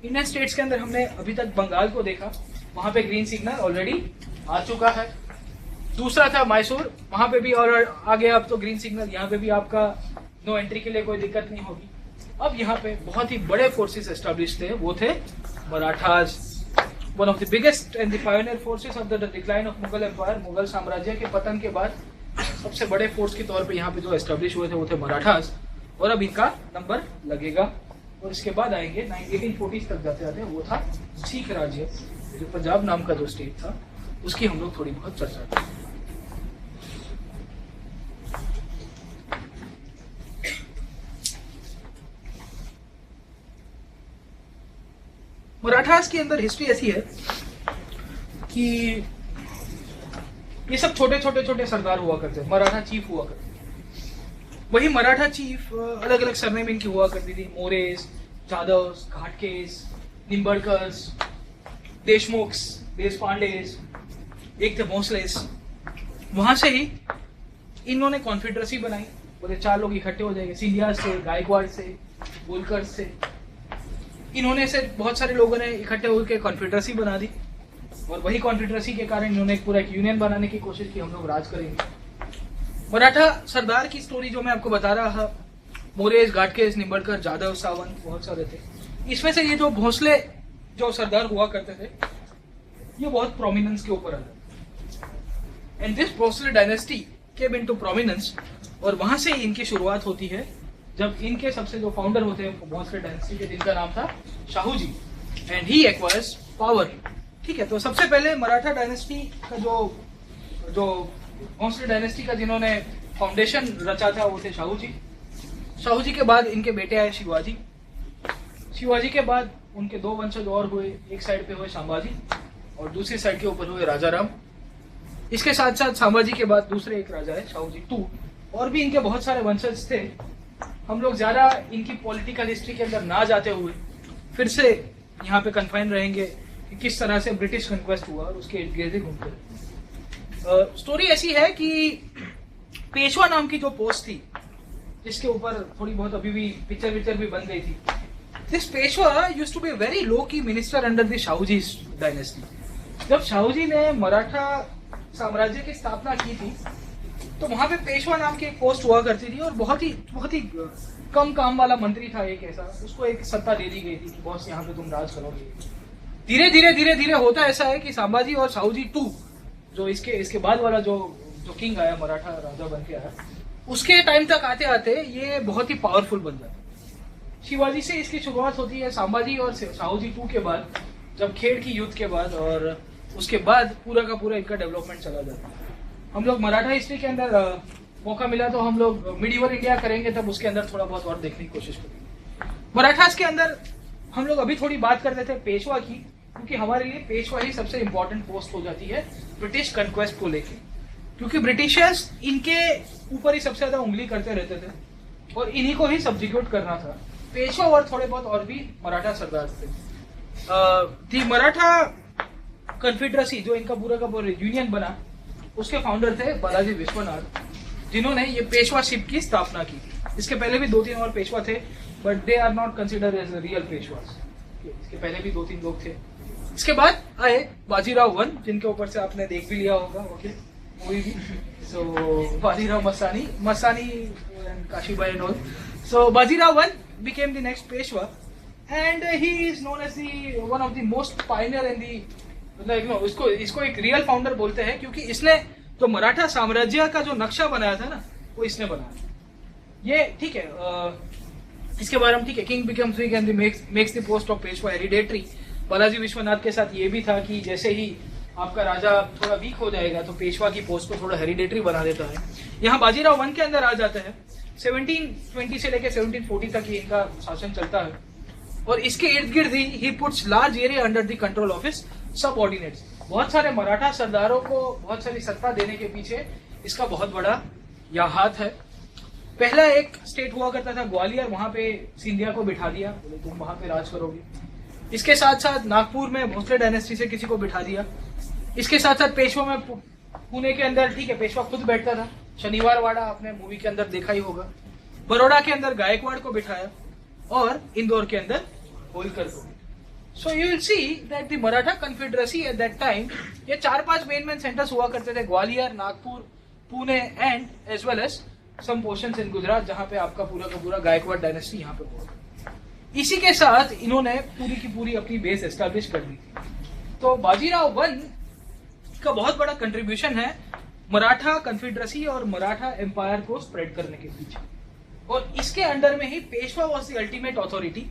Indian states के अंदर हमने अभी तक बंगाल को देखा, वहां पे ग्रीन सिग्नल ऑलरेडी आ चुका है। दूसरा था मैसूर, वहां पे भी और आ गया अब तो ग्रीन सिग्नल, यहाँ पे भी आपका नो एंट्री के लिए कोई दिक्कत नहीं होगी। अब यहाँ पे बहुत ही बड़े फोर्सेस एस्टेब्लिश थे, वो थे Marathas, one of the biggest and the pioneer forces of the decline of Mughal empire. Mughal साम्राज्य के पतन के बाद सबसे बड़े फोर्स के तौर पे यहाँ पे जो एस्टेब्लिश हुए थे वो थे मराठाज, और अब इनका नंबर लगेगा। और इसके बाद आएंगे 1840 तक जाते जाते, वो था सिख राज्य, जो पंजाब नाम का जो स्टेट था, उसकी हम लोग थोड़ी बहुत चर्चा करें। मराठास के अंदर हिस्ट्री ऐसी है कि ये सब छोटे छोटे सरदार हुआ करते, मराठा चीफ हुआ करते। वही मराठा चीफ अलग अलग सरनेम इनकी हुआ करती थी, मोरेस, जादव्स, घाटकेस, निम्बड़कर्स, देशमुख्स, देशपांडेस, एक थे भोंसलेस। वहां से ही इन्होंने कॉन्फेडरेसी बनाई, बोले 4 लोग इकट्ठे हो जाएंगे, सिंधिया से, गायकवाड़ से, होलकर से। इन्होंने से बहुत सारे लोगों ने इकट्ठे होकर कॉन्फेडरेसी बना दी, और वही कॉन्फेडरेसी के कारण इन्होंने एक पूरा एक यूनियन बनाने की कोशिश की, हम लोग राज करेंगे। मराठा सरदार की स्टोरी जो मैं आपको बता रहा था, मोरेस, घाटकेस, निम्बड़कर, जादव, सावंत, बहुत सारे थे। इसमें से ये जो भोंसले जो सरदार हुआ करते थे, ये बहुत प्रोमिनेंस के ऊपर आते। And this Bhonsle dynasty came into prominence, और वहां से इनकी शुरुआत होती है, जब इनके सबसे जो फाउंडर होते हैं भोंसले डायनेस्टी के, जिनका नाम था Shahu ji, and he acquires power. ठीक है, तो सबसे पहले मराठा डायनेस्टी का जो भोंसले डायनेस्टी का जिन्होंने फाउंडेशन रचा था, वो थे शाहू जी। शाहू जी के बाद इनके बेटे आए शिवाजी। शिवाजी के बाद उनके 2 वंशज और हुए, एक साइड पे हुए संभाजी और दूसरी साइड के ऊपर हुए राजा राम। इसके साथ साथ संभाजी के बाद दूसरे एक राजा है शाहू जी 2, और भी इनके बहुत सारे वंशज थे। हम लोग ज्यादा इनकी पॉलिटिकल हिस्ट्री के अंदर ना जाते हुए फिर से यहाँ पे कन्फाइन रहेंगे कि किस तरह से ब्रिटिश कन्क्वेस्ट हुआ और उसके इर्द गिर्द घूमते। स्टोरी ऐसी है कि पेशवा नाम की जो पोस्ट थी, जिसके ऊपर थोड़ी बहुत अभी भी पिक्चर भी बन गई थी, this Peshwa used to be very low key minister under the Shahuji dynasty. जब शाहूजी ने मराठा साम्राज्य की स्थापना की थी, तो वहां पे पेशवा नाम की एक पोस्ट हुआ करती थी, और बहुत ही कम काम वाला मंत्री था एक ऐसा, उसको एक सत्ता दे दी गई थी कि बॉस यहाँ पे तुम राज करोगे। धीरे धीरे होता ऐसा है कि संभाजी और शाहूजी 2, जो इसके बाद वाला जो किंग आया, मराठा राजा बन के आया, उसके टाइम तक आते आते ये बहुत ही पावरफुल बन जाता। शिवाजी से इसकी शुरुआत होती है, संभाजी और शाहूजी 2 के बाद, जब खेड़ की युद्ध के बाद, और उसके बाद पूरा का पूरा इनका डेवलपमेंट चला जाता है। हम लोग मराठा हिस्ट्री के अंदर मौका मिला तो हम लोग मिडीवल इंडिया करेंगे, तब उसके अंदर थोड़ा बहुत और देखने की कोशिश करेंगे। मराठास के अंदर हम लोग अभी थोड़ी बात करते थे पेशवा की, क्योंकि हमारे लिए पेशवा ही सबसे इंपॉर्टेंट पोस्ट हो जाती है ब्रिटिश कन्क्वेस्ट को लेके, क्योंकि ब्रिटिशर्स इनके ऊपर ही सबसे ज्यादा उंगली करते रहते थे, और इन्हीं को ही सब्जिक्यूट करना था। पेशवा और थोड़े बहुत और भी मराठा सरदार थे। दी मराठा कन्फेडरेसी, जो इनका पूरा का पूरा यूनियन बना, उसके फाउंडर थे बालाजी विश्वनाथ, जिन्होंने ये पेशवाशिप की स्थापना की। इसके पहले भी 2-3 और पेशवा थे, but they are not considered as real Peshwas. इसके पहले भी 2-3 लोग थे। इसके बाद आए बाजीराव 1, जिनके ऊपर से आपने देख भी लिया होगा, ओके, मूवी भी। So Bajirao Mastani and Kashibai and all. So Bajirao 1 became the next Peshwa, and he is known as the one of the most pioneer in the, मतलब इसको एक रियल फाउंडर बोलते हैं, क्योंकि इसने जो मराठा साम्राज्य का जो नक्शा बनाया था ना, वो इसने बनाया। ये ठीक है, इसके बारे में ठीक है, king becomes week and makes the post of Peshwa hereditary. Balaji Vishwanath के साथ ये भी था कि जैसे ही आपका राजा थोड़ा वीक हो जाएगा, तो पेशवा की पोस्ट को थोड़ा हेरिडेटरी बना देता है। यहाँ बाजीराव 1 के अंदर आ जाता है। 1720 से लेकर 1740 तक ही इनका शासन चलता है, और इसके इर्द गिर्द he puts large area under the control of his subordinates. बहुत सारे मराठा सरदारों को बहुत सारी सत्ता देने के पीछे इसका बहुत बड़ा हाथ है। पहला एक स्टेट हुआ करता था ग्वालियर, वहां पे सिंधिया को बिठा दिया, बोले तुम वहां पे राज करोगे। इसके साथ साथ नागपुर में भोसले डायनेस्टी से किसी को बिठा दिया। इसके साथ साथ पेशवा में पुणे के अंदर, ठीक है, पेशवा खुद बैठता था, शनिवार वाड़ा आपने मूवी के अंदर देखा ही होगा। बड़ौदा के अंदर गायकवाड़ को बिठाया, और इंदौर के अंदर होलकर को। So you will see that the Maratha Confederacy at that time, ये 4-5 मेन सेंटर्स हुआ करते थे, Gwalior, Nagpur, Pune and as well as some portions in Gujarat, जहां पे आपका पूरा का पूरा गायकवाड़ डायनेस्टी यहाँ पे हुआ। इसी के साथ इन्होंने पूरी की पूरी अपनी बेस एस्टैब्लिश कर दी थी। तो बाजीराव वन का बहुत बड़ा कंट्रीब्यूशन है मराठा कन्फेडरेसी और मराठा एम्पायर को स्प्रेड करने के पीछे, और इसके अंडर में ही Peshwa was the ultimate authority,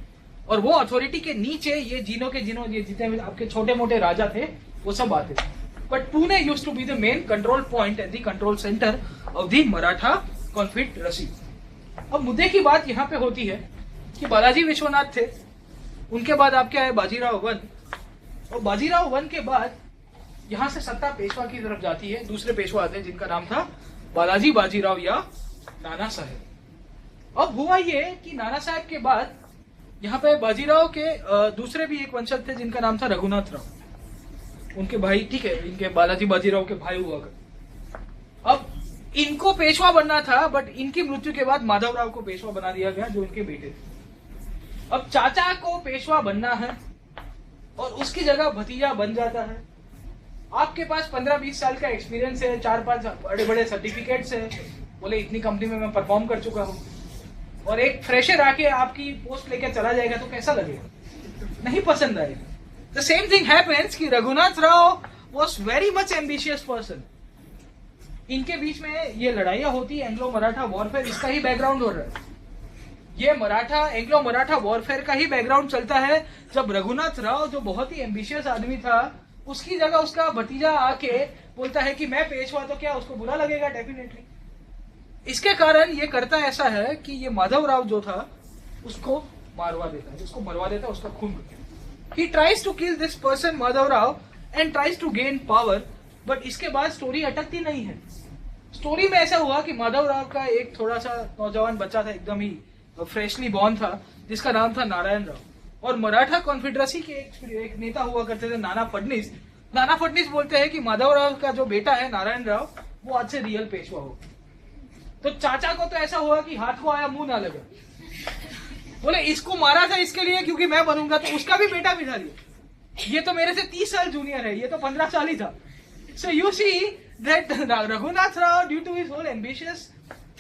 और वो अथॉरिटी के नीचे ये ये जितने आपके छोटे मोटे राजा थे वो सब आते थे। But Pune used to be the main control point and the control centre of the Maratha confederacy. अब मुद्दे की बात यहाँ पे होती है कि बालाजी विश्वनाथ थे, उनके बाद आपके आए बाजीराव वन, और बाजीराव वन के बाद यहाँ से सत्ता पेशवा की तरफ जाती है। दूसरे पेशवा आते हैं जिनका नाम था बालाजी बाजीराव या नाना साहेब। अब हुआ ये कि नाना साहेब के बाद यहाँ पे बाजीराव के दूसरे भी एक वंशज थे जिनका नाम था रघुनाथ राव, उनके भाई, ठीक है, इनके बालाजी बाजीराव के भाई हुआ कर। अब इनको पेशवा बनना था, बट इनकी मृत्यु के बाद माधवराव को पेशवा बना दिया गया जो इनके बेटे थे। अब चाचा को पेशवा बनना है और उसकी जगह भतीजा बन जाता है। आपके पास 15-20 साल का एक्सपीरियंस है, 4-5 बड़े बड़े सर्टिफिकेट्स है, बोले इतनी कंपनी में मैं परफॉर्म कर चुका हूँ, और एक फ्रेशर आके आपकी पोस्ट लेकर चला जाएगा तो कैसा लगेगा? नहीं पसंद आएगा। द सेम थिंग हैपेंस कि Raghunath Rao was very much ambitious person. इनके बीच में ये लड़ाइयां होती है, एंग्लो मराठा वॉरफेयर, इसका ही बैकग्राउंड हो रहा है। ये एंग्लो मराठा वॉरफेयर का ही बैकग्राउंड चलता है, जब रघुनाथ राव जो बहुत ही एम्बिशियस आदमी था, उसकी जगह उसका भतीजा आके बोलता है कि मैं पेशवा, तो क्या उसको बुरा लगेगा? डेफिनेटली। इसके कारण ये करता ऐसा है कि ये माधवराव जो था उसको मरवा देता है, उसका खून करता है। He tries to kill this person Madhavrao and tries to gain power, but इसके बाद स्टोरी अटकती नहीं है। स्टोरी में ऐसा हुआ कि माधवराव का एक थोड़ा सा नौजवान बच्चा था, एकदम ही फ्रेशली बॉर्न था, जिसका नाम था नारायण राव, और मराठा कॉन्फेडरेसी के एक नेता हुआ करते थे नाना फडणीस। नाना फडणीस बोलते हैं कि माधवराव का जो बेटा है नारायण राव, वो आज से रियल पेशवा हो। तो चाचा को तो ऐसा हुआ कि हाथ को आया मुंह ना लगा, बोले इसको मारा था इसके लिए क्योंकि मैं बनूंगा, तो उसका भी बेटा बिठा दिया। ये तो मेरे से 30 साल जूनियर है, ये तो 15 साल ही था। So you see that Raghunath Rao due to his whole ambitious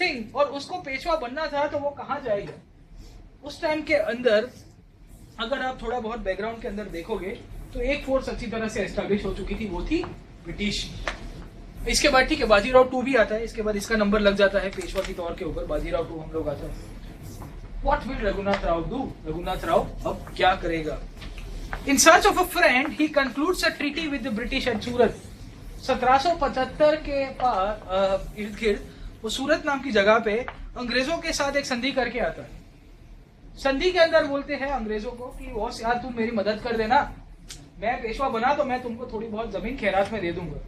thing, और उसको पेशवा बनना था, तो वो कहाँ जाएगा? उस टाइम के अंदर अगर आप थोड़ा बहुत बैकग्राउंड के अंदर देखोगे तो एक फोर्स अच्छी तरह से एस्टैब्लिश हो चुकी थी, वो थी ब्रिटिश। इसके बाद ठीक है बाजीराव 2 भी आता है, इसके बाद इसका नंबर लग जाता है पेशवा की तौर के ऊपर, बाजीराव 2 हम लोग आता है। What will Raghunath Rao do? Raghunath Rao अब क्या करेगा? In search of a friend, he concludes a treaty with the British at सूरत। 1775 के इर्द गिर्द वो सूरत नाम की जगह पे अंग्रेजों के साथ एक संधि करके आता है। संधि के अंदर बोलते हैं अंग्रेजों को कि बॉस यार तुम मेरी मदद कर देना, मैं पेशवा बना तो मैं तुमको थोड़ी बहुत जमीन खैरात में दे दूंगा,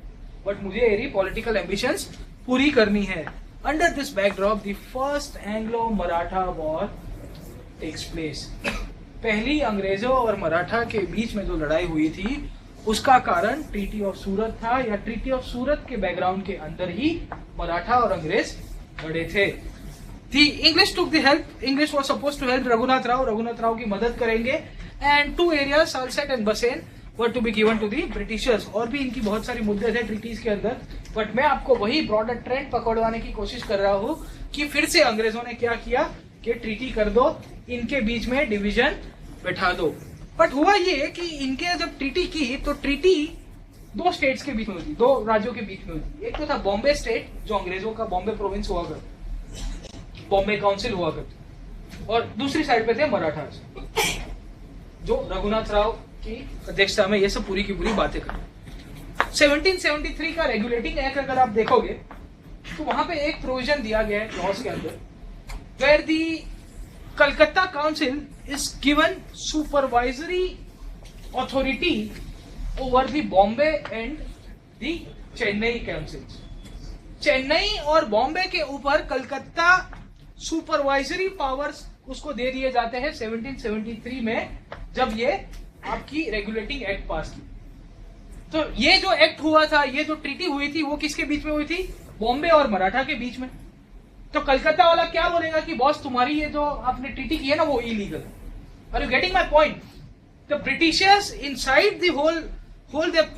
बट मुझे मेरी पॉलिटिकल एम्बिशंस पूरी करनी है। Under this backdrop the first Anglo Maratha war takes place. पहली अंग्रेजों और मराठा के बीच में जो लड़ाई हुई थी उसका कारण ट्रीटी ऑफ सूरत था, या ट्रीटी ऑफ सूरत के बैकग्राउंड के अंदर ही मराठा और अंग्रेज लड़े थे। The English took the help. English was supposed to help Raghunath Rao की मदद करेंगे, and 2 areas सालसेट एंड बसेन were to be given to the Britishers। और भी इनकी बहुत सारी मुद्दे थे ट्रीटीज के अंदर, बट मैं आपको वही ब्रॉडर ट्रेंड पकड़वाने की कोशिश कर रहा हूँ कि फिर से अंग्रेजों ने क्या किया कि ट्रीटी कर दो, इनके बीच में डिवीजन बैठा दो। बट हुआ ये कि इनके जब ट्रीटी की तो ट्रीटी 2 स्टेट्स के बीच में हुई, 2 राज्यों के बीच में हुई। एक तो था बॉम्बे स्टेट जो अंग्रेजों का बॉम्बे प्रोविंस हुआ करता, बॉम्बे काउंसिल हुआ करती, और दूसरी साइड पे थे मराठा जो रघुनाथ राव की अध्यक्षता में ये सब पूरी की पूरी बातें कर। 1773 का रेगुलेटिंग एक्ट अगर आप देखोगे तो वहां पे एक प्रोविजन दिया गया है लॉज के अंदर, where the Calcutta council is given supervisory authority over the Bombay and the Chennai council. Chennai और बॉम्बे के ऊपर कलकत्ता सुपरवाइजरी पावर्स उसको दे दिए जाते हैं 1773 में, जब ये आपकी रेगुलेटिंग एक्ट पास की। तो ये जो एक्ट हुआ था, ये जो ट्रीटी हुई थी, वो किसके बीच में हुई थी? बॉम्बे और मराठा के बीच में। तो कलकत्ता वाला क्या बोलेगा कि बॉस तुम्हारी ये जो आपने ट्रीटी की है ना वो इलीगल है। Are you getting my point? the Britishers inside the whole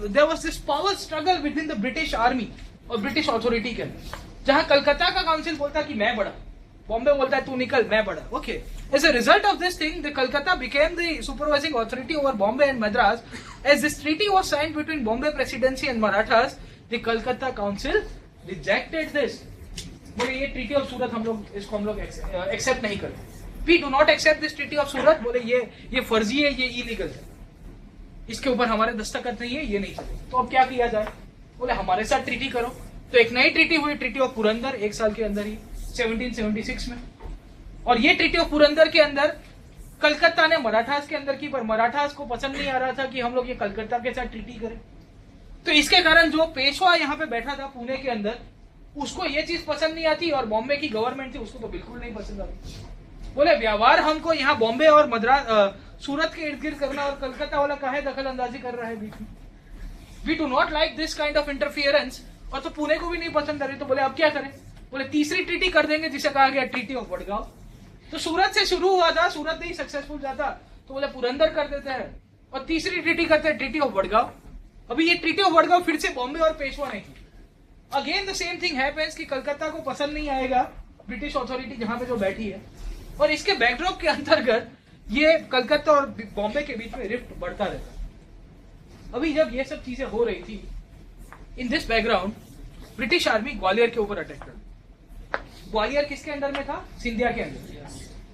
there was this power struggle within the British army और British authority के अंदर, जहां कलकत्ता का काउंसिल बोलता कि मैं बड़ा, बॉम्बे बोलता है तू निकल मैं बड़ा. Okay. As a result of this thing, the Calcutta became the supervising authority over Bombay and Madras. As this treaty was signed between Bombay Presidency and Marathas, the Calcutta Council rejected this. बोले ये treaty of सूरत हम लोग accept नहीं करते. We do not accept this treaty of सूरत. बोले ये फर्जी है, ये इलीगल है, इसके ऊपर हमारे दस्तखत नहीं है, ये नहीं चले. तो अब क्या किया जाए? बोले हमारे साथ ट्रीटी करो. तो एक नई ट्रीटी हुई, ट्रीटी ऑफ पुरंदर, एक साल के अंदर ही 1776 में. और ये ट्रीटी ऑफ पुरंदर के अंदर कलकत्ता ने मराठास के अंदर की, पर मराठास को पसंद नहीं आ रहा था कि हम लोग ये कलकत्ता के साथ ट्रीटी करें. तो इसके कारण जो पेशवा यहाँ पे बैठा था पुणे के अंदर, उसको ये चीज पसंद नहीं आती, और बॉम्बे की गवर्नमेंट थी उसको तो बिल्कुल नहीं पसंद आती. बोले व्यवहार हमको यहाँ बॉम्बे और मद्रास सूरत के इर्द गिर्द करना, और कलकत्ता वाला काहे दखल अंदाजी कर रहा है बीच में. We do not like this kind of interference. और तो पुणे को भी नहीं पसंद आ रही. तो बोले अब क्या करें? बोले तीसरी ट्रीटी कर देंगे जिसे कहा गया ट्रीटी ऑफ वडगांव. तो सूरत से शुरू हुआ था, सूरत नहीं सक्सेसफुल जाता तो बोले पुरंदर कर देते हैं, और तीसरी ट्रीटी करते हैं ट्रीटी ऑफ वडगांव. अभी ये ट्रीटी ऑफ वडगांव फिर से बॉम्बे और पेशवा नहीं. Again the same thing happens कि कलकत्ता को पसंद नहीं आएगा ब्रिटिश अथॉरिटी जहां पे जो बैठी है, और इसके बैकड्रॉप के अंतर्गत ये कलकत्ता और बॉम्बे के बीच में रिफ्ट बढ़ता रहता. अभी जब ये सब चीजें हो रही थी, in this background British army Gwalior के ऊपर अटैक कर. ग्वालियर किसके अंडर में था? सिंधिया के अंदर.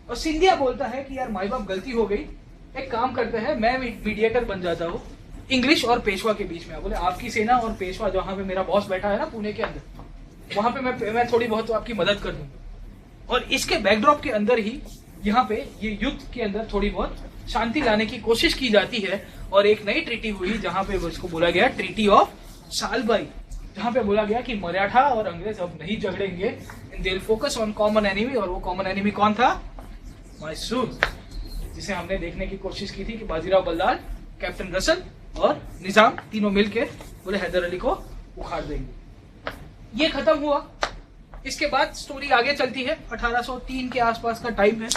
और सिंधिया बोलता है कि यार माई बाप गलती हो गई, एक काम करते हैं, मैं मीडिएटर बन जाता हूँ इंग्लिश और पेशवा के बीच में. बोले आपकी सेना और पेशवा जहां पे मेरा बॉस बैठा है ना पुणे के अंदर, वहां पे मैं थोड़ी बहुत तो आपकी मदद कर दूंगा. और इसके बैकड्रॉप के अंदर ही यहाँ पे ये युद्ध के अंदर थोड़ी बहुत शांति लाने की कोशिश की जाती है, और एक नई ट्रीटी हुई जहां पे उसको बोला गया ट्रीटी ऑफ सालबाई, जहां पे बोला गया कि मराठा और अंग्रेज अब नहीं झगड़ेंगे, they will focus on common enemy. और वो कॉमन एनिमी कौन था? मैसूर, जिसे हमने देखने की कोशिश की थी कि बाजीराव बल्लाल, कैप्टन रसल और निजाम तीनों मिलकर बोले हैदर अली को उखाड़ देंगे. ये खत्म हुआ. इसके बाद स्टोरी आगे चलती है. 1803 के आसपास का टाइम है.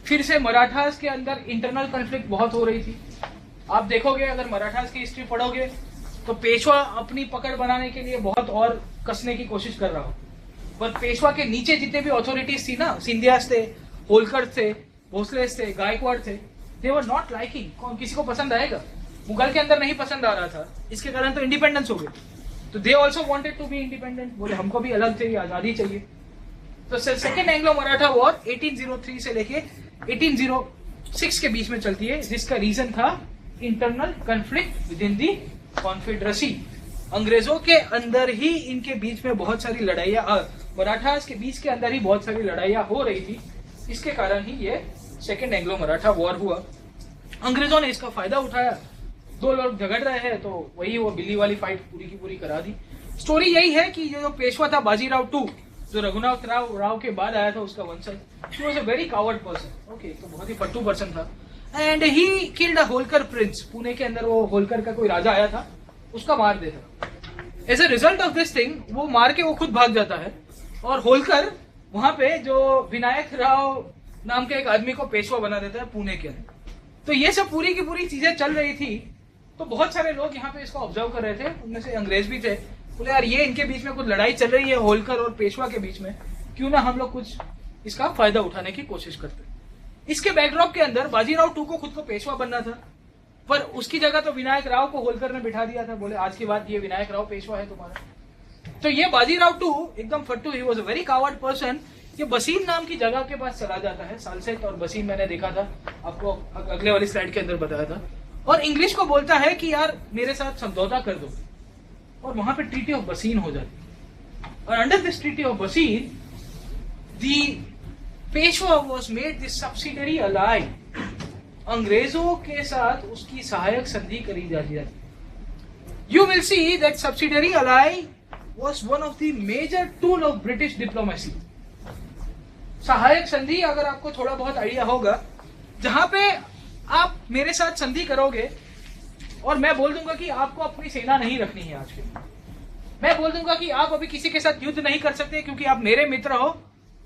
फिर से मराठास के अंदर इंटरनल कॉन्फ्लिक्ट बहुत हो रही थी. आप देखोगे, अगर मराठास की हिस्ट्री पढ़ोगे तो पेशवा अपनी पकड़ बनाने के लिए बहुत और कसने की कोशिश कर रहा हो, पर पेशवा के नीचे जितने भी अथॉरिटीज थी ना, सिंधियास थे, होलकर थे, भोसले थे, गायकवाड़ थे, दे वर नॉट लाइकिंग. कौन किसी को पसंद आएगा? मुगल के अंदर नहीं पसंद आ रहा था, इसके कारण तो इंडिपेंडेंस हो गई. तो they also wanted to be independent. बोले हमको भी अलग चाहिए, आजादी चाहिए. तो सेकेंड एंग्लो मराठा वॉर 1803 से लेके 1806 के बीच में चलती है, जिसका रीजन था internal conflict with in the confederacy. अंग्रेजों के अंदर ही इनके बीच में बहुत सारी लड़ाइयां, मराठास के बीच के अंदर ही बहुत सारी लड़ाइयां हो रही थी. इसके कारण ही ये सेकेंड एंग्लो मराठा वॉर हुआ. अंग्रेजों ने इसका फायदा उठाया. दो लोग झगड़ रहे हैं तो वही वो बिल्ली वाली फाइट पूरी की पूरी करा दी. स्टोरी यही है कि जो पेशवा था बाजीराव टू, जो रघुनाथ राव के बाद आया था, उसका वंशज, he was a very coward person. Okay, तो बहुत ही फट्टू पर्सन था. And he killed a Holkar Prince. Pune के अंदर वो होलकर का कोई राजा आया था, उसका मार देता. As a result of this thing, वो मार के वो खुद भाग जाता है, और होलकर वहां पे जो विनायक राव नाम के एक आदमी को पेशवा बना देता है पुणे के अंदर. तो ये सब पूरी की पूरी चीजें चल रही थी. तो बहुत सारे लोग यहाँ पे इसको ऑब्जर्व कर रहे थे, उनमें से अंग्रेज भी थे. बोले यार ये इनके बीच में कुछ लड़ाई चल रही है होलकर और पेशवा के बीच में, क्यों ना हम लोग कुछ इसका फायदा उठाने की कोशिश करते. इसके बैकड्रॉप के अंदर बाजीराव टू को खुद को पेशवा बनना था, पर उसकी जगह तो विनायक राव को होलकर ने बिठा दिया था. बोले आज के बाद ये विनायक राव पेशवा है तुम्हारा. तो ये बाजीराव टू एकदम फट्टू, he was a very coward person. ये बसीम नाम की जगह के पास चला जाता है. सालसेट और बसीम मैंने देखा था, आपको अगले वाली स्लाइड के अंदर बताया था. और इंग्लिश को बोलता है कि यार मेरे साथ समझौता कर दो, और वहां पे ट्रीटी ऑफ बसीन हो जाती. और under this treaty of Bassein the Peshwa was made this subsidiary अलाई. अंग्रेजों के साथ उसकी सहायक संधि करी जाती है. You will see that subsidiary अलाई was one of the major tool of British diplomacy. सहायक संधि, अगर आपको थोड़ा बहुत आइडिया होगा, जहां पे आप मेरे साथ संधि करोगे और मैं बोल दूंगा कि आपको अपनी सेना नहीं रखनी है आज के, मैं बोल दूंगा कि आप अभी किसी के साथ युद्ध नहीं कर सकते क्योंकि आप मेरे मित्र हो,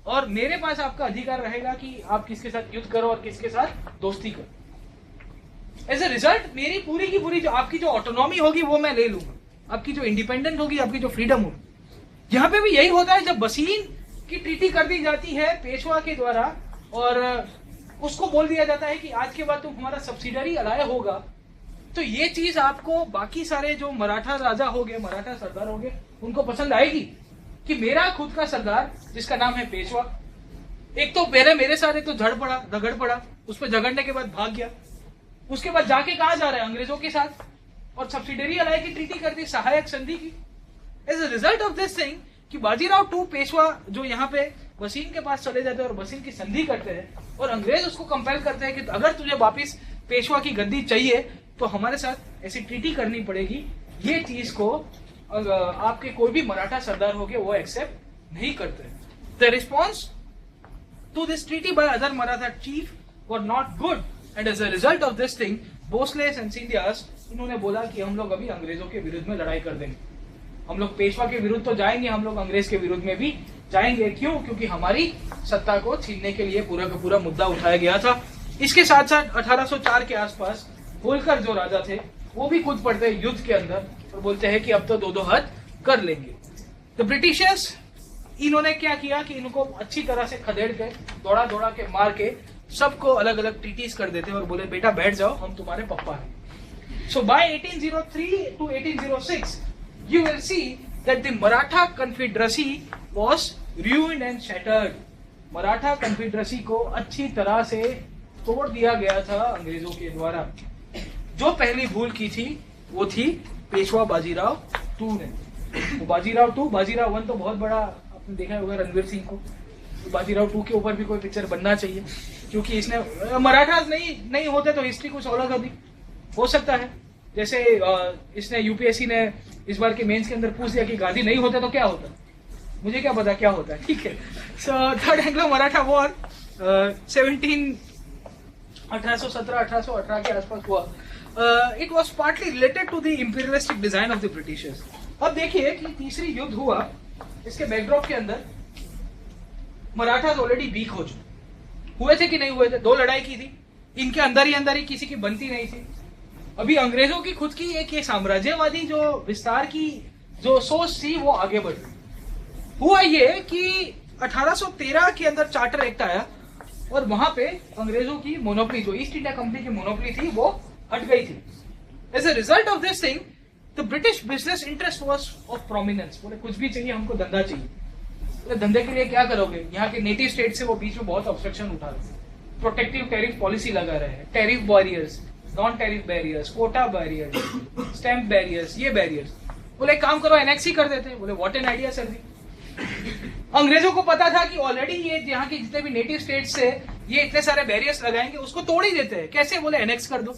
और मेरे पास आपका अधिकार रहेगा कि आप किसके साथ युद्ध करो और किसके साथ दोस्ती करो. एज ए रिजल्ट मेरी पूरी की पूरी जो आपकी जो ऑटोनॉमी होगी वो मैं ले लूंगा, आपकी जो इंडिपेंडेंट होगी, आपकी जो फ्रीडम होगी। यहाँ पे भी यही होता है, जब वसीन की ट्रीटी कर दी जाती है पेशवा के द्वारा और उसको बोल दिया जाता है कि आज के बाद तुम हमारा सब्सिडरी अलाय होगा, तो ये चीज आपको बाकी सारे जो मराठा राजा हो गए, मराठा सरदार हो गए, उनको पसंद आएगी कि मेरा खुद का सरदार जिसका नाम है पेशवा, एक तो पहले मेरे साथ एक तो झगड़ पड़ा, उस पर झगड़ने के बाद भाग गया, उसके बाद जाके कहा जा रहा है अंग्रेजों के साथ और सब्सिडरी अलाय की ट्रीटी कर दी, सहायक संधि की। As a result of this thing कि बाजीराव टू पेशवा जो यहाँ पे वसीम के पास चले जाते हैं और वसीम की संधि करते हैं और अंग्रेज उसको कंपेल करते हैं कि अगर तुझे वापिस पेशवा की गद्दी चाहिए तो हमारे साथ ऐसी ट्रीटी करनी पड़ेगी। ये चीज को आपके कोई भी मराठा सरदार हो गए वो एक्सेप्ट नहीं करते। The response to this treaty by other Maratha chief were not good and as a result of this thing Bhosle and Scindias इन्होंने बोला कि हम लोग अभी अंग्रेजों के विरुद्ध में लड़ाई कर देंगे, हम लोग पेशवा के विरुद्ध तो जाएंगे, हम लोग अंग्रेज के विरुद्ध में भी जाएंगे। क्यों? क्योंकि हमारी सत्ता को छीनने के लिए पूरा का पूरा मुद्दा उठाया गया था। इसके साथ साथ 1804 के आसपास होलकर जो राजा थे वो भी कूद पड़ते हैं युद्ध के अंदर और बोलते हैं कि अब तो दो हाथ कर लेंगे। तो ब्रिटिशर्स इन्होंने क्या किया कि इनको अच्छी तरह से खदेड़ के दौड़ा के मार के सबको अलग अलग ट्रीटीज कर देते और बोले बेटा बैठ जाओ, हम तुम्हारे पप्पा हैं। सो bye 1803 to 1806 you will see that the Maratha Confederacy was ruined and shattered. Maratha confederacy को अच्छी तरह से तोड़ दिया गया था अंग्रेजों के द्वारा। जो पहली भूल की थी वो थी पेशवा बाजीराव टू ने। तो बाजीराव टू, बाजीराव वन तो बहुत बड़ा आपने देखा होगा रणवीर सिंह को, तो बाजीराव टू के ऊपर भी कोई पिक्चर बनना चाहिए क्योंकि इसने मराठा नहीं होते तो हिस्ट्री कुछ अलग अभी हो सकता है। जैसे इसने यूपीएससी ने इस बार के मेंस के अंदर पूछ दिया कि गांधी नहीं होता तो क्या होता, मुझे क्या पता क्या होता है, ठीक है। So third Anglo Maratha war 1817-1818 के आसपास हुआ। It was partly related to the imperialistic design of the Britishers. अब देखिए कि तीसरी युद्ध हुआ, इसके बैकड्रॉप के अंदर मराठास ऑलरेडी वीक हो चुके हुए थे कि नहीं हुए थे, 2 लड़ाई की थी, इनके अंदर ही किसी की बनती नहीं थी। अभी अंग्रेजों की खुद की एक ये साम्राज्यवादी जो विस्तार की जो सोच थी वो आगे बढ़ गई। हुआ ये कि 1813 के अंदर चार्टर एक्ट आया और वहां पे अंग्रेजों की मोनोपली, जो ईस्ट इंडिया कंपनी की मोनोपली थी, वो हट गई थी। As a result of this thing the British business interest was of prominence. बोले कुछ भी चाहिए, हमको धंधा चाहिए। बोले धंधे के लिए क्या करोगे? यहाँ के नेटिव स्टेट से वो बीच में बहुत ऑब्स्ट्रक्शन उठा रहे हैं, प्रोटेक्टिव टैरिफ पॉलिसी लगा रहे हैं, tariff barriers, non tariff barriers, quota barriers, stamp barriers, ये बैरियर्स। बोले काम करो, एनेक्स ही कर देते हैं। बोले what an idea sir ji. अंग्रेजों को पता था कि ऑलरेडी ये यहाँ के जितने भी नेटिव स्टेट से ये इतने सारे बैरियर्स लगाएंगे, उसको तोड़ ही देते हैं। कैसे? बोले एनेक्स कर दो।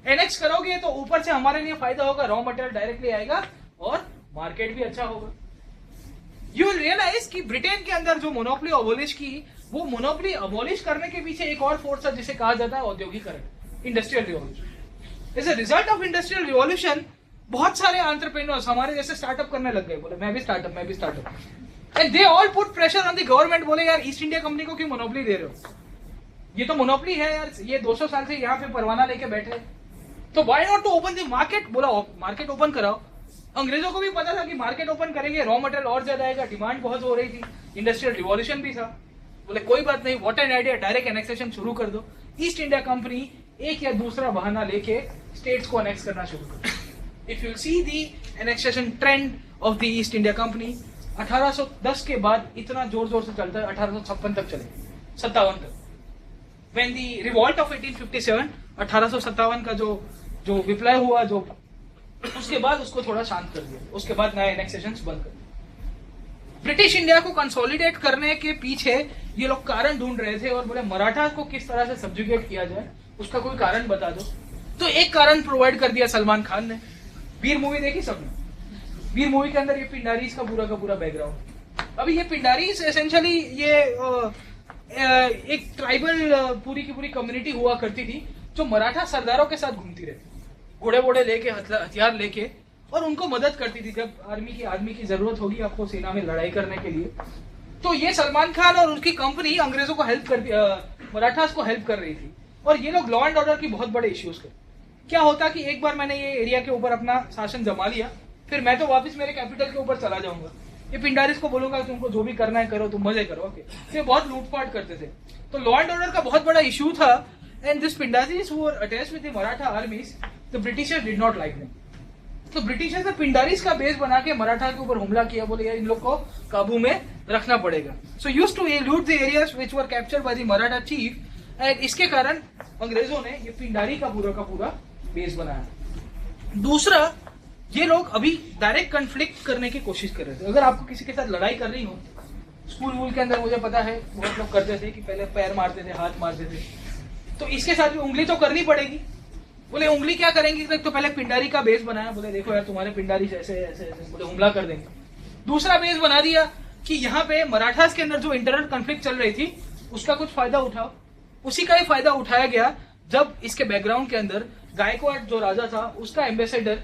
एनेक्स करोगे तो ऊपर से हमारे लिए फायदा होगा, रॉ मटेरियल डायरेक्टली आएगा और मार्केट भी अच्छा होगा। यू रियलाइज कि ब्रिटेन के अंदर जो मोनोपोली अबॉलिश की, वो मोनोपोली अबॉलिश करने के पीछे एक और फोर्स है जिसे कहा जाता है औद्योगिकरण, industrial revolution. As a result of industrial revolution बहुत सारे एंटरप्रेन्योर्स हमारे जैसे स्टार्टअप करने लग गए। बोले मैं भी startup and they all put pressure on the government. बोले यार ईस्ट इंडिया कंपनी को क्यों मोनोपोली दे रहे हो? ये तो मोनोपोली है यार, ये 200 साल से यहाँ पे परवाना लेके बैठे, तो why not to open the market. बोला मार्केट ओपन कराओ। अंग्रेजों को भी पता था कि मार्केट ओपन करेंगे रॉ मटेरियल और ज्यादा आएगा, डिमांड बहुत हो रही थी, इंडस्ट्रियल रिवॉल्यूशन भी था। बोले कोई बात नहीं, what an idea, direct annexation शुरू कर दो। ईस्ट इंडिया कंपनी एक या दूसरा बहाना लेके स्टेट्स को अनेक्स करना शुरू कर। If you see the annexation trend of the East India company 1810 के बाद इतना जोर जोर से चलता है, 1856 तक चले, 57 तक। When the revolt of 1857, 1857 का जो विप्लव हुआ, जो उसके बाद उसको थोड़ा शांत कर दिया, उसके बाद नए एनेक्सेशंस बंद कर दिए। ब्रिटिश इंडिया को कंसोलिडेट करने के पीछे ये लोग कारण ढूंढ रहे थे और बोले मराठा को किस तरह से सब्जुगेट किया जाए, उसका कोई कारण बता दो। तो एक कारण प्रोवाइड कर दिया सलमान खान ने। वीर मूवी देखी सबने? वीर मूवी के अंदर ये पिंडारीज का पूरा बैकग्राउंड। अभी ये पिंडारीज एसेंशियली ये एक ट्राइबल पूरी की पूरी कम्युनिटी हुआ करती थी जो मराठा सरदारों के साथ घूमती रहती, घोड़े वोड़े लेके, हथियार लेके, और उनको मदद करती थी जब आर्मी की जरूरत होगी आपको सेना में लड़ाई करने के लिए। तो ये सलमान खान और उनकी कंपनी अंग्रेजों को हेल्प कर, मराठास को हेल्प कर रही थी और ये लोग लॉ एंड ऑर्डर की बहुत बड़े इश्यूज कर। क्या होता कि एक बार मैंने ये एरिया के ऊपर अपना शासन जमा लिया, फिर मैं तो वापस मेरे कैपिटल के ऊपर चला जाऊंगा, ये पिंडारिस को बोलूंगा तुमको जो भी करना है करो, तुम मजे करो। ओके, ये बहुत लूटपाट करते थे, तो लॉ एंड ऑर्डर का बहुत बड़ा इशू था। And this Pindaris who were attached with the Maratha armies, the Britishers did not like them. तो ब्रिटिशर्स ने पिंडारीज का बेस बना के मराठा के ऊपर हमला किया, बोले यार इन लोग को काबू में रखना पड़ेगा। So used to loot the areas which were captured by the Maratha chief, and इसके कारण अंग्रेजों ने ये पिंडारी का पूरा बेस बनाया। दूसरा, ये लोग अभी डायरेक्ट कन्फ्लिक्ट करने की कोशिश कर रहे थे। अगर आपको किसी के साथ लड़ाई कर रही हो, स्कूल वूल के अंदर मुझे पता है बहुत लोग करते थे कि पहले पैर मारते थे, हाथ मारते थे, तो इसके साथ भी उंगली तो करनी पड़ेगी। बोले उंगली क्या करेंगे, तो पहले पिंडारी का बेस बनाया, बोले देखो यार तुम्हारे पिंडारी ऐसे ऐसे ऐसे, बोले हमला कर देंगे। दूसरा बेस बना दिया कि यहाँ पे मराठास के अंदर जो इंटरनल कॉन्फ्लिक्ट चल रही थी उसका कुछ फायदा उठाओ। उसी का ही फायदा उठाया गया जब इसके बैकग्राउंड के अंदर गायकवाड़ जो राजा था उसका एम्बेसडर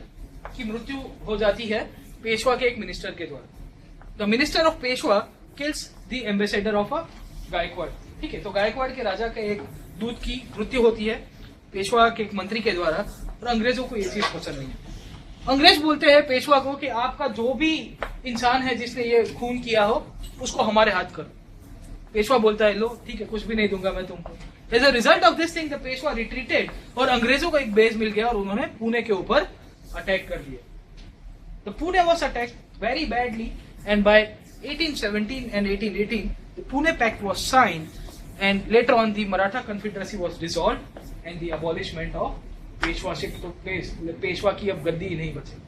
की मृत्यु हो जाती है पेशवा के एक मिनिस्टर के द्वारा। The minister of Peshwa kills the ambassador of a Gaikwad. ठीक है, तो गायकवाड़ के राजा के एक दूत की मृत्यु होती है पेशवा के एक मंत्री के द्वारा, और अंग्रेजों को ये चीज पसंद नहीं है। अंग्रेज बोलते हैं पेशवा को कि आपका जो भी इंसान है जिसने ये खून किया हो उसको हमारे हाथ करो। पेशवा बोलता है लो ठीक है, कुछ भी नहीं दूंगा मैं तुमको। As a result of this thing the Peshwa retreated, और अंग्रेजों को एक बेस मिल गया और उन्होंने पुणे के ऊपर अटैक कर दिया। The Pune was attacked very badly, and by 1817 and 1818 the Pune Pact was signed, and later on the Maratha Confederacy was dissolved and the abolishment of पेशवाशिप took place। Peshwa की अब गद्दी ही नहीं बची,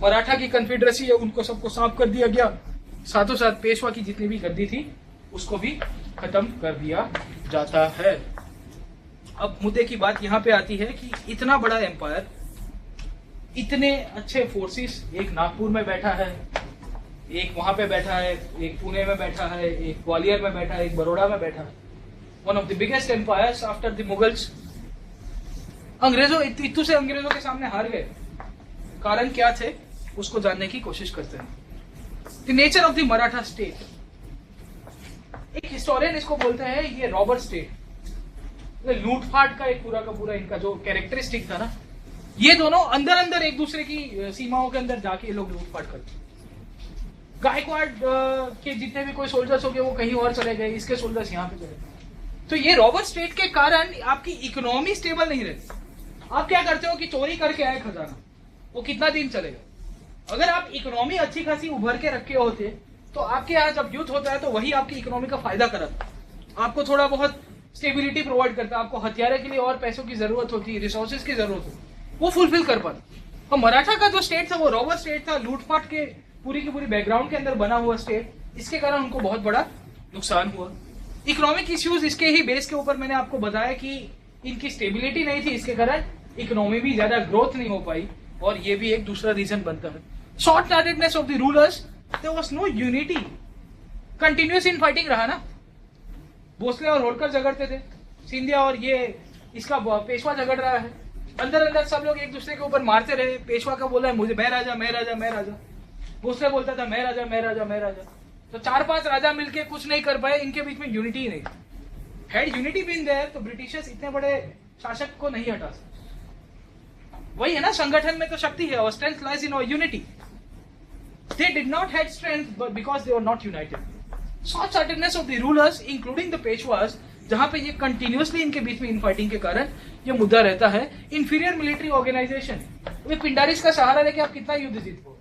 मराठा की कन्फेडरेसी है उनको सबको साफ कर दिया गया, साथों साथ पेशवा की जितनी भी गद्दी थी उसको भी खत्म कर दिया जाता है। अब मुद्दे की बात यहाँ पे आती है कि इतना बड़ा एम्पायर, इतने अच्छे फोर्सेस, एक नागपुर में बैठा है, एक वहां पे बैठा है, एक पुणे में बैठा है, एक ग्वालियर में बैठा है, एक बड़ौदा में बैठा है, one of the biggest empires after the Mughals. अंग्रेजों इत्तू से अंग्रेजों के सामने हार गए, कारण क्या थे उसको जानने की कोशिश करते हैं। The nature of the Maratha state, एक हिस्टोरियन इसको बोलते हैं ये रॉबर स्टेट, लूटपाट का एक पूरा का पूरा इनका जो कैरेक्टरिस्टिक था ना, ये दोनों अंदर अंदर एक दूसरे की सीमाओं के अंदर जाके ये लोग लूटपाट करते। गायकवाड़ के जितने भी कोई सोल्जर्स हो गए वो कहीं और चले गए, इसके सोल्जर्स यहाँ पे चले गए। तो ये रॉबर स्टेट के कारण आपकी इकोनॉमी स्टेबल नहीं रहती। आप क्या करते हो कि चोरी करके आए खजाना, वो कितना दिन चलेगा। अगर आप इकोनॉमी अच्छी खासी उभर के रखे होते तो आपके यहाँ जब युद्ध होता है तो वही आपकी इकोनॉमी का फायदा कराता, आपको थोड़ा बहुत स्टेबिलिटी प्रोवाइड करता, आपको हथियारे के लिए और पैसों की जरूरत होती, रिसोर्सेज की जरूरत होती, वो फुलफिल कर पाता। तो मराठा का जो स्टेट था वो रॉबर स्टेट था, लूटपाट के पूरी की पूरी बैकग्राउंड के अंदर बना हुआ स्टेट, इसके कारण उनको बहुत बड़ा नुकसान हुआ। इकोनॉमिक इश्यूज इसके ही बेस के ऊपर मैंने आपको बताया कि इनकी स्टेबिलिटी नहीं थी, इसके कारण इकोनॉमी भी ज्यादा ग्रोथ नहीं हो पाई, और ये भी एक दूसरा रीजन बनता है। Short sightedness of the rulers, there was no unity, continuous in fighting रहा ना। भोसले और होलकर झगड़ते थे, सिंधिया और ये इसका पेशवा झगड़ रहा है, अंदर अंदर सब लोग एक दूसरे के ऊपर मारते रहे। पेशवा का बोला है मुझे मैं राजा मैं राजा मैं राजा, भोसले बोलता था मैं राजा मैं राजा मैं राजा। तो 4-5 राजा मिलके कुछ नहीं कर पाए, इनके बीच में यूनिटी ही नहीं। हैड यूनिटी बीन देयर तो ब्रिटिशर्स इतने बड़े शासक को नहीं हटा सकते। वही है ना, संगठन में तो शक्ति है, और strength lies in our unity. They did not had strength because they were not united. Short sightedness of the rulers including the Peshwas, जहां पे ये कंटिन्यूअसली इनके बीच में इनफाइटिंग के कारण ये मुद्दा रहता है। इंफीरियर मिलिट्री ऑर्गेनाइजेशन, वे पिंडारिस का सहारा लेके आप कितना युद्ध जीत पाओ।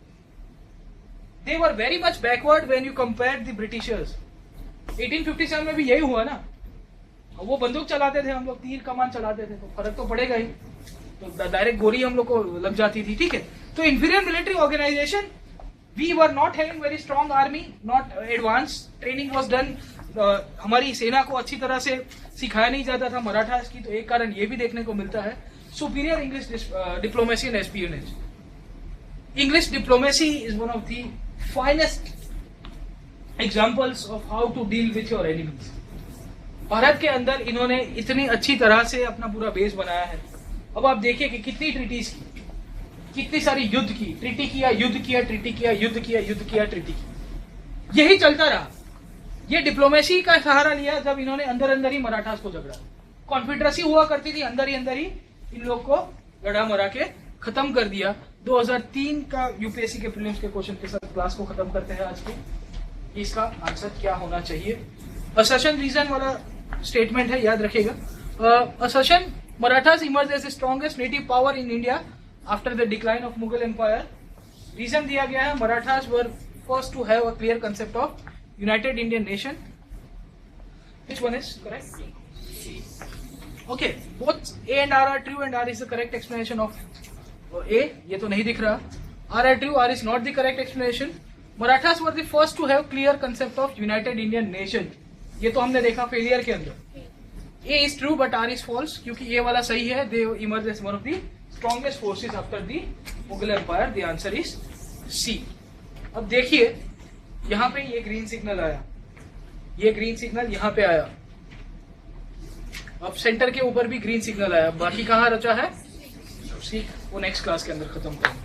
They were very much backward when you compared the Britishers। 1857 में भी यही हुआ ना, वो बंदूक चलाते थे, हम लोग तीर कमान चलाते थे, तो फर्क तो पड़ेगा ही, तो डायरेक्ट गोली हम लोग को लग जाती थी। ठीक है, तो inferior military organisation, we were not having very strong army, not advance training was done. हमारी सेना को अच्छी तरह से सिखाया नहीं जाता था मराठास की, तो एक कारण ये भी देखने को मिलता है। Superior English diplomacy and espionage. English diplomacy is one of the finest examples of how to deal with your enemies। Bharat के अंदर इन्होंने इतनी अच्छी तरह से अपना पूरा बेस बनाया है। अब आप देखिए कि कितनी ट्रीटीज की, कितनी सारी युद्ध की, ट्रीटी किया, युद्ध किया, ट्रीटी किया, युद्ध किया, युद्ध किया, ट्रीटी की, यही चलता रहा। ये डिप्लोमेसी का सहारा लिया जब इन्होंने अंदर अंदर ही मराठास को झगड़ा। कॉन्फेडरेसी हुआ करती थी, अंदर ही इन लोग को लड़ा मरा के खत्म कर दिया। 2003 का यूपीएससी के प्रीलिम्स के क्वेश्चन के साथ क्लास को खत्म करते हैं आज के। इसका आंसर क्या होना चाहिए? असर्शन रीजन वाला स्टेटमेंट है, याद रखिएगा। Assertion Marathas emerge as the strongest native power in India after the decline of Mughal empire. Reason दिया गया है Marathas were first to have a clear concept of united Indian nation. Which one is correct? Okay, both A and R are true and R is the correct explanation of A. ये तो नहीं दिख रहा। R are true, R is not the correct explanation. Marathas were the first to have clear concept of United Indian Nation. ये तो हमने देखा failure के अंदर। A is true but R is false क्योंकि A वाला सही है। They emerged as one of the strongest forces after the Mughal Empire. The answer is C. अब देखिए यहाँ पे ये ग्रीन सिग्नल आया, ये ग्रीन सिग्नल यहाँ पे आया, अब सेंटर के ऊपर भी ग्रीन सिग्नल आया, बाकी कहाँ रचा है? सी। वो नेक्स्ट क्लास के अंदर खत्म करेंगे।